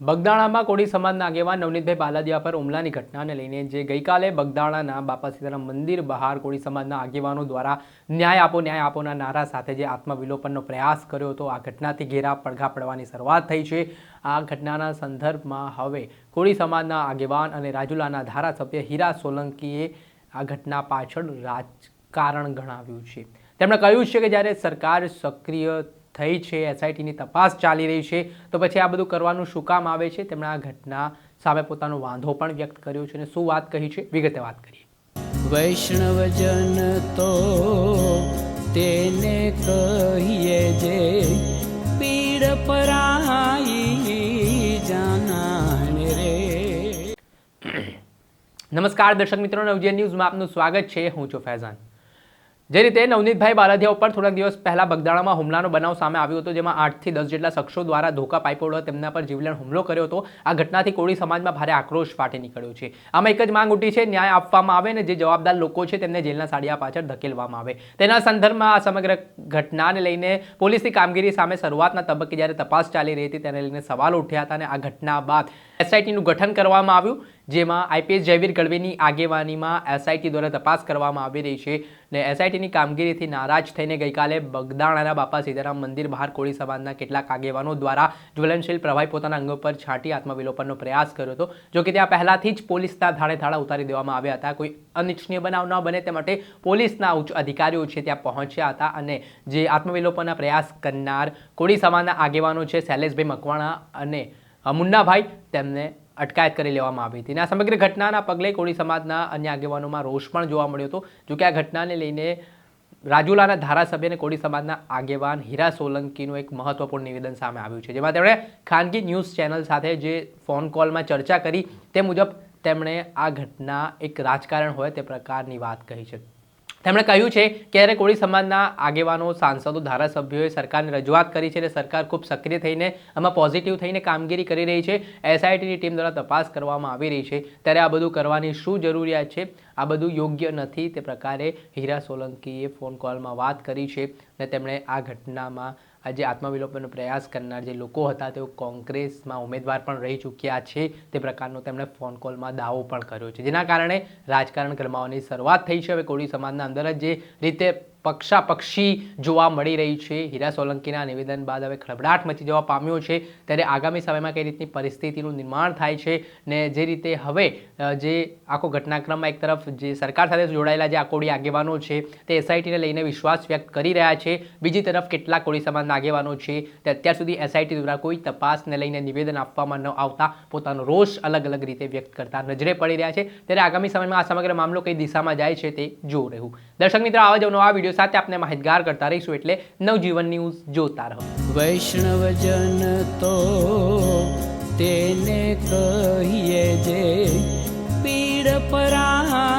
બગદાણામાં કોળી સમાજના આગેવાન નવનીતભાઈ બાલાદિયા પર હુમલાની ઘટનાને લઈને જે ગઈકાલે બગદાણાના બાપા સીતારામ મંદિર બહાર કોળી સમાજના આગેવાનો દ્વારા ન્યાય આપોના નારા સાથે જે આત્મવિલોપનનો પ્રયાસ કર્યો હતો, આ ઘટનાથી ઘેરા પડઘા પડવાની શરૂઆત થઈ છે। આ ઘટનાના સંદર્ભમાં હવે કોળી સમાજના આગેવાન અને રાજુલાના ધારાસભ્ય હીરા સોલંકીએ આ ઘટના પાછળ રાજકારણ ગણાવ્યું છે। તેમણે કહ્યું છે કે જ્યારે સરકાર સક્રિય થઈ છે, એસઆઈટીની તપાસ ચાલી રહી છે, તો પછી આ બધું કરવાનું શું કામ આવે છે। તેમણે આ ઘટના સામે પોતાનો વાંધો પણ વ્યક્ત કર્યો છે અને શું વાત કહી છે, વિગતે વાત કરીએ। વૈષ્ણવજન તો તેને કહીએ જે પીડ પરાઈ જાનાને રે। નમસ્કાર દર્શક મિત્રો, નવજીવન ન્યૂઝમાં આપનું સ્વાગત છે। હું છું ફૈઝાન। જે રીતે નવનીતભાઈ બાલાદિયા ઉપર થોડાક દિવસ પહેલા બગદાણામાં હુમલાનો બનાવ સામે આવ્યો હતો, જેમાં 8 થી 10 જેટલા શખ્સો દ્વારા ધોકા પાઇપો વડે તેમના પર જીવલેણ હુમલો કર્યો હતો। આ ઘટનાથી કોળી સમાજમાં ભારે આક્રોશ ફાટી નીકળ્યો છે। આમાં એક જ માંગ ઉઠી છે, ન્યાય આપવામાં આવે અને જે જવાબદાર લોકો છે તેમને જેલના સાડિયા પાછળ ધકેલવામાં આવે। તેના સંદર્ભમાં આ સમગ્ર ઘટનાને લઈને પોલીસની કામગીરી સામે શરૂઆતના તબક્કે જ્યારે તપાસ ચાલી રહી હતી તેને લઈને સવાલો ઉઠ્યા હતા અને આ ઘટના બાદ એસઆઈટીનું ગઠન કરવામાં આવ્યું, જેમાં આઈપીએસ જયવીર ગઢવીની આગેવાનીમાં એસઆઈટી દ્વારા તપાસ કરવામાં આવી રહી છે। ને એસઆઈટીની કામગીરીથી નારાજ થઈને ગઈકાલે બગદાણાના બાપા સીતારામ મંદિર બહાર કોળી સમાજના કેટલાક આગેવાનો દ્વારા જ્વલનશીલ પ્રવાહી પોતાના અંગો પર છાંટી આત્મવિલોપનનો પ્રયાસ કર્યો હતો। જો કે ત્યાં પહેલાથી જ પોલીસના ધાડે ધાડા ઉતારી દેવામાં આવ્યા હતા। કોઈ અનિચ્છનીય બનાવ ન બને તે માટે પોલીસના ઉચ્ચ અધિકારીઓ છે ત્યાં પહોંચ્યા હતા અને જે આત્મવિલોપનના પ્રયાસ કરનાર કોળી સમાજના આગેવાનો છે શૈલેષભાઈ મકવાણા અને મુન્નાભાઈ, તેમને અટકાયત કરી લેવામાં આવી હતી। આ સમગ્ર ઘટનાના પગલે કોળી સમાજના અન્ય આગેવાનોમાં રોષ પણ જોવા મળ્યો હતો। જો કે આ ઘટનાને લઈને રાજુલાના ધારાસભ્ય અને કોળી સમાજના આગેવાન હીરા સોલંકીનું એક મહત્વપૂર્ણ નિવેદન સામે આવ્યું છે, જેમાં તેમણે ખાનગી ન્યૂઝ ચેનલ સાથે જે ફોન કોલમાં ચર્ચા કરી તે મુજબ તેમણે આ ઘટના એક રાજકારણ હોય તે પ્રકારની વાત કહી છે। તેમણે કહ્યું છે કે જ્યારે કોળી સમાજના આગેવાનો, સાંસદો, ધારાસભ્યોએ સરકારને રજૂઆત કરી છે અને સરકાર ખૂબ સક્રિય થઈને આમાં પોઝિટિવ થઈને કામગીરી કરી રહી છે, એસઆઈટીની ટીમ દ્વારા તપાસ કરવામાં આવી રહી છે, ત્યારે આ બધું કરવાની શું જરૂરિયાત છે, આ બધું યોગ્ય નથી, તે પ્રકારે હીરા સોલંકીએ ફોન કોલમાં વાત કરી છે। અને તેમણે આ ઘટનામાં આજે આત્મવિલોપનનો પ્રયાસ કરનાર જે લોકો હતા તેઓ કોંગ્રેસમાં ઉમેદવાર પણ રહી ચૂક્યા છે, તે પ્રકારનો તેમણે ફોન કોલમાં દાવો પણ કર્યો છે, જેના કારણે રાજકારણ ગરમાવાની શરૂઆત થઈ છે। હવે કોળી સમાજના અંદર જ જે રીતે પક્ષાપક્ષી જોવા મળી રહી છે, હીરા સોલંકીના નિવેદન બાદ હવે ખળભળાટ મચી જવા પામ્યો છે, ત્યારે આગામી સમયમાં કઈ રીતની પરિસ્થિતિનું નિર્માણ થાય છે ને જે રીતે હવે જે આખો ઘટનાક્રમમાં એક તરફ જે સરકાર સાથે જોડાયેલા જે આ કોળી આગેવાનો છે તે એસઆઈટીને લઈને વિશ્વાસ વ્યક્ત કરી રહ્યા છે, બીજી તરફ કેટલાક કોળી સમાજના આગેવાનો છે તે અત્યાર સુધી એસઆઈટી દ્વારા કોઈ તપાસને લઈને નિવેદન આપવામાં ન આવતા પોતાનો રોષ અલગ અલગ રીતે વ્યક્ત કરતા નજરે પડી રહ્યા છે। ત્યારે આગામી સમયમાં આ સમગ્ર મામલો કઈ દિશામાં જાય છે તે જોવું રહ્યું। દર્શક મિત્રો, આવા જ નવા વિડીયો સાથે આપણે માહિતગાર કરતા રહીશું, એટલે નવજીવન ન્યૂઝ જોતા રહો। વૈષ્ણવજન તો તેને કહીએ જે પીડ પરાઈ